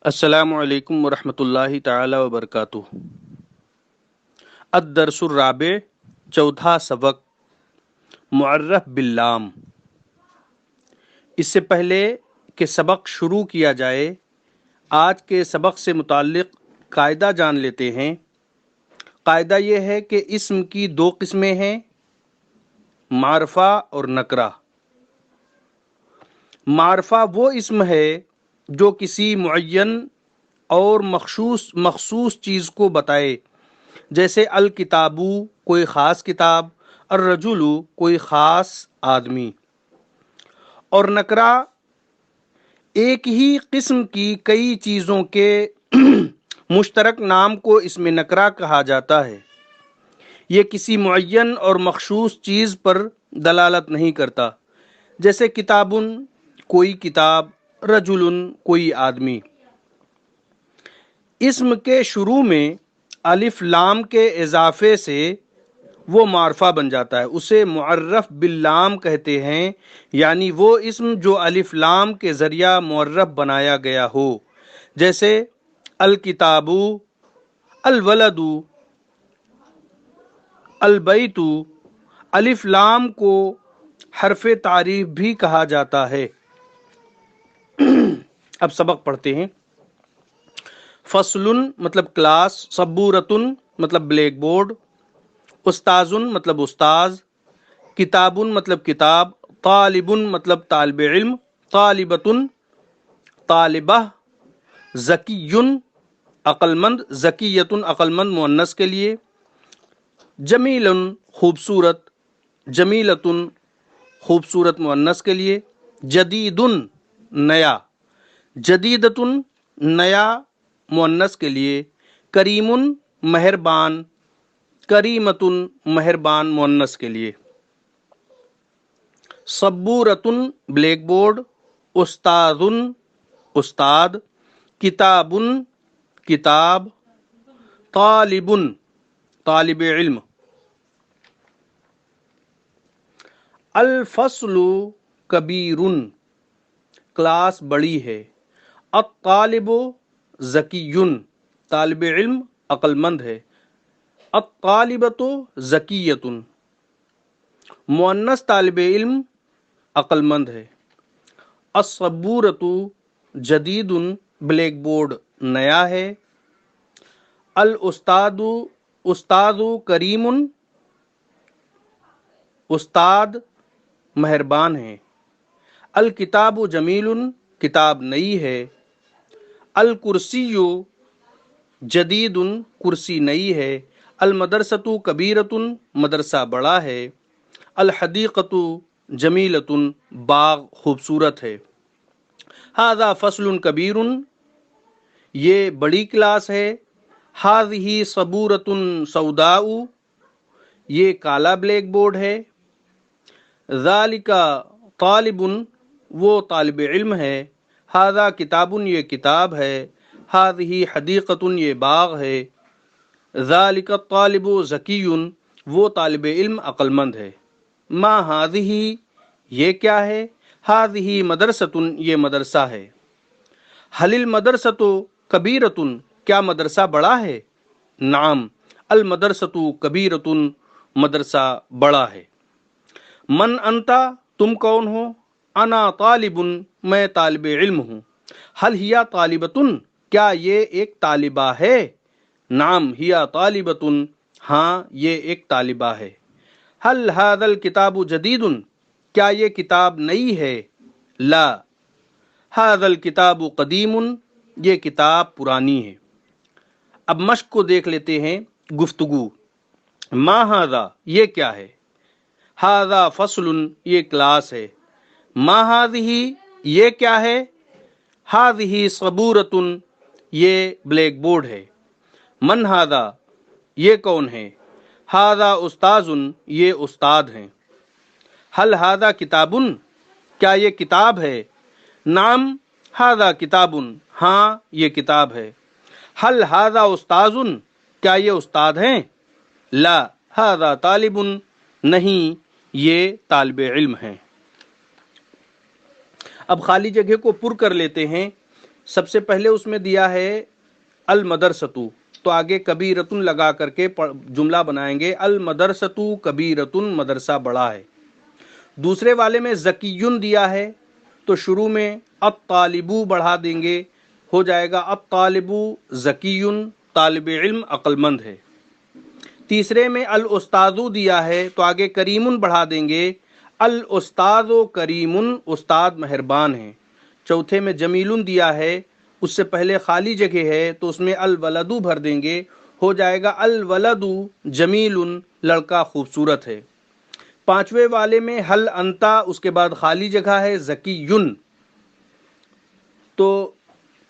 السلام علیکم ورحمۃ اللہ تعالی وبرکاتہ۔ الدرس الرابع، چوتھا سبق، معرف باللام۔ اس سے پہلے کہ سبق شروع کیا جائے، آج کے سبق سے متعلق قاعدہ جان لیتے ہیں۔ قاعدہ یہ ہے کہ اسم کی دو قسمیں ہیں، معرفہ اور نکرہ۔ معرفہ وہ اسم ہے جو کسی معین اور مخصوص چیز کو بتائے، جیسے الکتابو کوئی خاص کتاب، الرجل کوئی خاص آدمی۔ اور نکرہ ایک ہی قسم کی کئی چیزوں کے مشترک نام کو اسم نکرہ کہا جاتا ہے۔ یہ کسی معین اور مخصوص چیز پر دلالت نہیں کرتا، جیسے کتابن کوئی کتاب، رجل کوئی آدمی۔ اسم کے شروع میں الف لام کے اضافے سے وہ معرفہ بن جاتا ہے، اسے معرف باللام کہتے ہیں، یعنی وہ اسم جو الف لام کے ذریعہ معرف بنایا گیا ہو، جیسے الکتابو، الولدو، البیتو۔ الف لام کو حرف تعریف بھی کہا جاتا ہے۔ اب سبق پڑھتے ہیں۔ فصلن مطلب کلاس، سبورتن مطلب بلیک بورڈ، استاذن مطلب استاذ، کتابن مطلب کتاب، طالبن مطلب طالب علم، طالبتن طالبہ، ذکیٌ عقل مند، ذکیۃ عقل مند مؤنث کے لیے، جمیل خوبصورت، جمیلۃ خوبصورت مؤنث کے لیے، جدید نیا، جدیدۃ نیا مؤنث کے لیے، کریم مہربان، کریمۃ مہربان مؤنث کے لیے، سبورۃ بلیک بورڈ، استاذ استاد، کتاب کتاب، طالب طالب علم۔ الفصل کبیر کلاس بڑی ہے، الطالب ذکی طالب علم عقل مند ہے، الطالبۃ ذکیۃ مؤنث طالب علم عقل مند ہے، الصبورۃ جدید بلیک بورڈ نیا ہے، الاستاذ استاد کریم استاد مہربان ہے، الکتاب جمیل کتاب نئی ہے، الکرسی جدید کرسی نئی ہے، المدرسۃ کبیرۃ مدرسہ بڑا ہے، الحدیقۃ جمیلۃ باغ خوبصورت ہے۔ ھذا فصل کبیر یہ بڑی کلاس ہے، ھذہ صبورۃ سوداء یہ کالا بلیک بورڈ ہے، ذالک طالب وہ طالب علم ہے، ھذا کتاب یہ کتاب ہے، ھذہ حدیقۃ یہ باغ ہے، ذالک الطالب ذکی وہ طالب علم عقل مند ہے، ما ھذہ یہ کیا ہے، ھذہ مدرسۃ یہ مدرسہ ہے، ھل المدرسۃ کبیرۃ کیا مدرسہ بڑا ہے، نعم المدرسۃ کبیرۃ مدرسہ بڑا ہے، من انتا تم کون ہو، انا طالب میں طالب علم ہوں، حل ہیا طالبۃ کیا یہ ایک طالبہ ہے، نعم ہیا طالبۃ ہاں یہ ایک طالبہ ہے، حل ھذا الکتاب جدید کیا یہ کتاب نئی ہے، لا ھذا الکتاب قدیم یہ کتاب پرانی ہے۔ اب مشق کو دیکھ لیتے ہیں، گفتگو۔ ما ھذا یہ کیا ہے، ھذا فصل یہ کلاس ہے، ما ھذہ یہ کیا ہے، ھذہ صبورۃ یہ بلیک بورڈ ہے، من ھذا یہ کون ہے، ھذا استاذ یہ استاد ہیں، حل ھذا کتاب کیا یہ کتاب ہے، نعم ھذا کتاب ہاں یہ کتاب ہے، حل ھذا استاذ کیا یہ استاد ہیں، لا ھذا طالب نہیں یہ طالب علم ہیں۔ اب خالی جگہ کو پر کر لیتے ہیں۔ سب سے پہلے اس میں دیا ہے المدرستو، تو آگے کبیرتن لگا کر کے جملہ بنائیں گے، المدرستو کبیرتن، مدرسہ بڑا ہے۔ دوسرے والے میں زکیون دیا ہے تو شروع میں الطالبو بڑھا دیں گے، ہو جائے گا الطالبو زکیون، طالب علم عقل مند ہے۔ تیسرے میں الاستاذو دیا ہے تو آگے کریمن بڑھا دیں گے، الاستاذ کریمن، استاد مہربان ہے۔ چوتھے میں جمیلن دیا ہے، اس سے پہلے خالی جگہ ہے تو اس میں الولدو بھر دیں گے، ہو جائے گا الولدو جمیلن، لڑکا خوبصورت ہے۔ پانچویں والے میں حل انتا، اس کے بعد خالی جگہ ہے زکیون، تو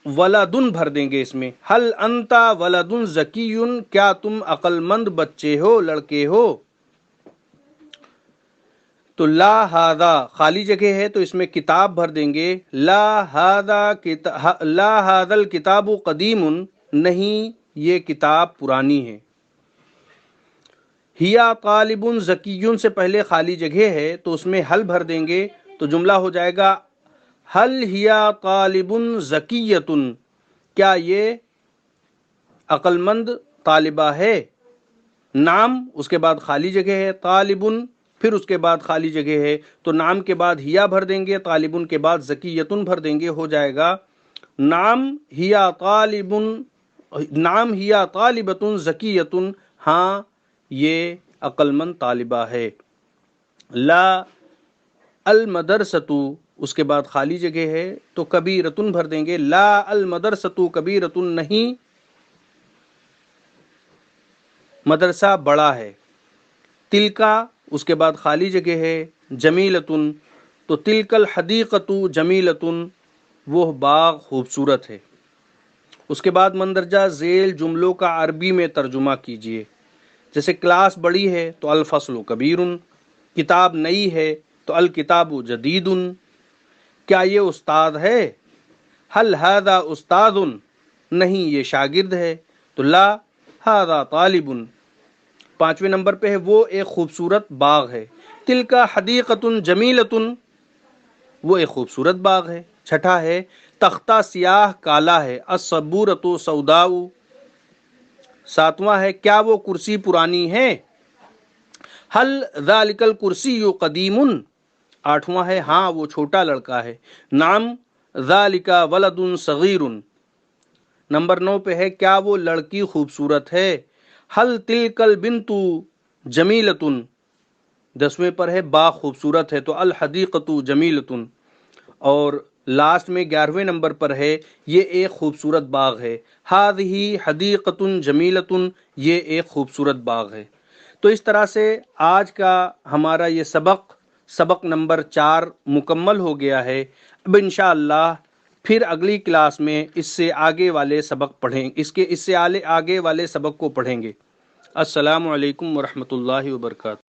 ولدن بھر دیں گے اس میں، حل انتا ولدن زکیون، کیا تم عقل مند بچے ہو، لڑکے ہو۔ تو لا ہاذا خالی جگہ ہے تو اس میں کتاب بھر دیں گے، لا ہاذا الکتاب قدیم، نہیں یہ کتاب پرانی ہے۔ ہیا طالب زکیون سے پہلے خالی جگہ ہے تو اس میں حل بھر دیں گے تو جملہ ہو جائے گا حل ہیا طالب زکیتن، کیا یہ عقل مند طالبہ ہے۔ نام اس کے بعد خالی جگہ ہے، طالبن پھر اس کے بعد خالی جگہ ہے تو نام کے بعد ہیا بھر دیں گے، طالبن کے بعد زکیتن بھر دیں گے، ہو جائے گا نام ہیا طالبتن زکیتن، ہاں یہ عقل مند طالبہ ہے۔ لا المدرستو اس کے بعد خالی جگہ ہے تو کبیرتن بھر دیں گے، لا المدرستو کبیرتن، نہیں مدرسہ بڑا ہے۔ تلکا اس کے بعد خالی جگہ ہے جمیلتن، تو تلک الحدیقۃ جمیلتن، وہ باغ خوبصورت ہے۔ اس کے بعد مندرجہ ذیل جملوں کا عربی میں ترجمہ کیجئے، جیسے کلاس بڑی ہے تو الفصل کبیر، کتاب نئی ہے تو الکتاب جدید، کیا یہ استاد ہے، حل ھذا استاذ، نہیں یہ شاگرد ہے تو لا ھذا طالب۔ پانچویں نمبر پہ ہے وہ ایک خوبصورت باغ ہے، تلک حدیقۃ جمیلۃ، وہ ایک خوبصورت باغ ہے۔ چھٹا ہے تختہ سیاہ کالا ہے، السبورۃ سوداء۔ ساتواں ہے کیا وہ کرسی پرانی ہے، حل ذالک الکرسی قدیم۔ آٹھواں ہے ہاں وہ چھوٹا لڑکا ہے، نعم ذالک ولد صغیر۔ نمبر 9 پہ ہے کیا وہ لڑکی خوبصورت ہے، حل تلک البنت جمیلۃ۔ 10ویں پر ہے باغ خوبصورت ہے تو الحدیقۃ جمیلۃ۔ اور لاسٹ میں 11ویں نمبر پر ہے یہ ایک خوبصورت باغ ہے، ھذہ حدیقۃ جمیلۃ، یہ ایک خوبصورت باغ ہے۔ تو اس طرح سے آج کا ہمارا یہ سبق نمبر 4 مکمل ہو گیا ہے۔ اب انشاءاللہ پھر اگلی کلاس میں اس سے آگے والے سبق پڑھیں، اس سے آگے والے سبق کو پڑھیں گے۔ السلام علیکم ورحمۃ اللہ وبرکاتہ۔